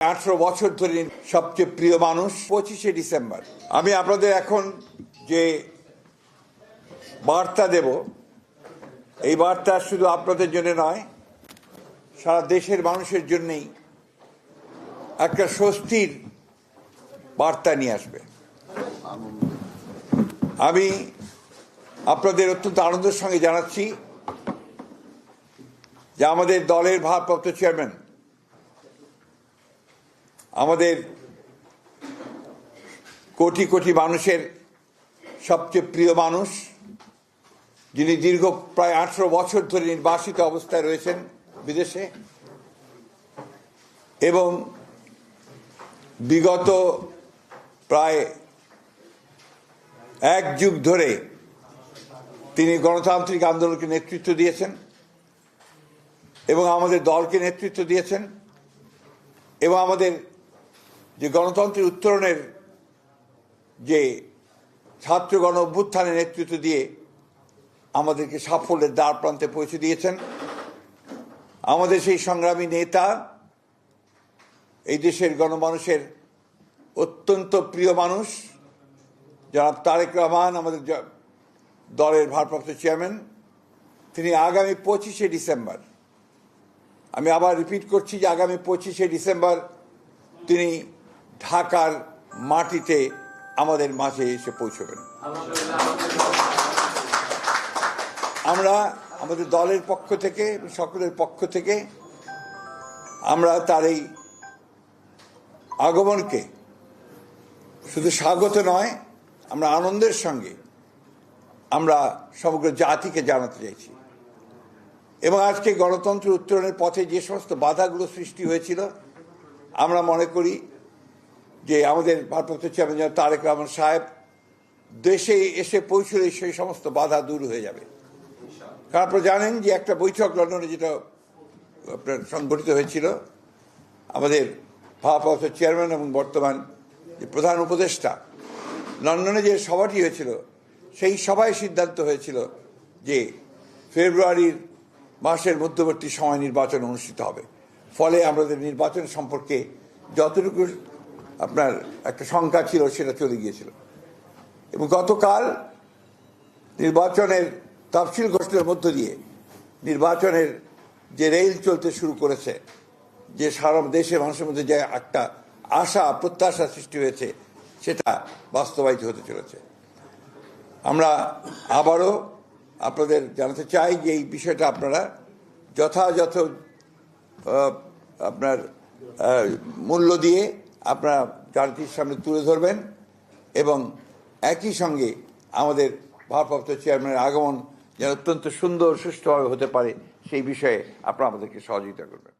18 বছর ধরে সবচেয়ে প্রিয় মানুষ 25শে ডিসেম্বর। আমি আপনাদের এখন যে বার্তা দেব, এই বার্তা শুধু আপনাদের জন্য নয়, সারা দেশের মানুষের জন্যই একটা স্বস্তির বার্তা নিয়ে আসবে। আমি আপনাদের অত্যন্ত আনন্দের সঙ্গে জানাচ্ছি যে আমাদের দলের ভারপ্রাপ্ত চেয়ারম্যান, আমাদের কোটি কোটি মানুষের সবচেয়ে প্রিয় মানুষ, যিনি দীর্ঘ প্রায় 18 বছর ধরে নির্বাসিত অবস্থায় রয়েছেন বিদেশে, এবং বিগত প্রায় 1 যুগ ধরে তিনি গণতান্ত্রিক আন্দোলনকে নেতৃত্ব দিয়েছেন এবং আমাদের দলকে নেতৃত্ব দিয়েছেন, এবং আমাদের যে গণতন্ত্রের উত্তরণের যে ছাত্র গণ অভ্যুত্থানের নেতৃত্ব দিয়ে আমাদেরকে সাফল্যের দ্বার প্রান্তে পৌঁছে দিয়েছেন। আমাদের সেই সংগ্রামী নেতা, এই দেশের গণমানুষের অত্যন্ত প্রিয় মানুষ জনাব তারেক রহমান, আমাদের দলের ভারপ্রাপ্ত চেয়ারম্যান, তিনি আগামী 25শে ডিসেম্বর, আমি আবার রিপিট করছি যে আগামী 25শে ডিসেম্বর তিনি ঢাকার মাটিতে আমাদের মাঝে এসে পৌঁছবেন। আমরা আমাদের দলের পক্ষ থেকে, সকলের পক্ষ থেকে আমরা তার এই আগমনকে শুধু স্বাগত নয়, আমরা আনন্দের সঙ্গে আমরা সমগ্র জাতিকে জানাতে চাইছি। এবং আজকে গণতন্ত্র উত্তরণের পথে যে সমস্ত বাধাগুলো সৃষ্টি হয়েছিল, আমরা মনে করি যে আমাদের ভারপ্রাপ্ত চেয়ারম্যান তারেক রহমান সাহেব দেশে এসে পৌঁছলে সেই সমস্ত বাধা দূর হয়ে যাবে। কারণ আপনারা জানেন যে একটা বৈঠক লন্ডনে যেটা আপনার সংগঠিত হয়েছিল, আমাদের ভারপ্রাপ্ত চেয়ারম্যান এবং বর্তমান যে প্রধান উপদেষ্টা, লন্ডনে যে সভাটি হয়েছিল, সেই সভায় সিদ্ধান্ত হয়েছিল যে ফেব্রুয়ারির মাসের মধ্যবর্তী সময় নির্বাচন অনুষ্ঠিত হবে। ফলে আমাদের নির্বাচন সম্পর্কে যতটুকু আপনার একটা শঙ্কা ছিল সেটা চলে গিয়েছিল। এবং গতকাল নির্বাচনের তফসিল ঘোষণার মধ্য দিয়ে নির্বাচনের যে রেল চলতে শুরু করেছে, যে সারা দেশের মানুষের মধ্যে যে একটা আশা প্রত্যাশা সৃষ্টি হয়েছে, সেটা বাস্তবায়িত হতে চলেছে। আমরা আবারও আপনাদের জানাতে চাই যে এই বিষয়টা আপনারা যথাযথ আপনার মূল্য দিয়ে আপনারা জাতির সামনে তুলে ধরবেন, এবং একই সঙ্গে আমাদের ভারপ্রাপ্ত চেয়ারম্যানের আগমন যেন অত্যন্ত সুন্দর সুষ্ঠুভাবে হতে পারে, সেই বিষয়ে আপনারা আমাদেরকে সহযোগিতা করবেন।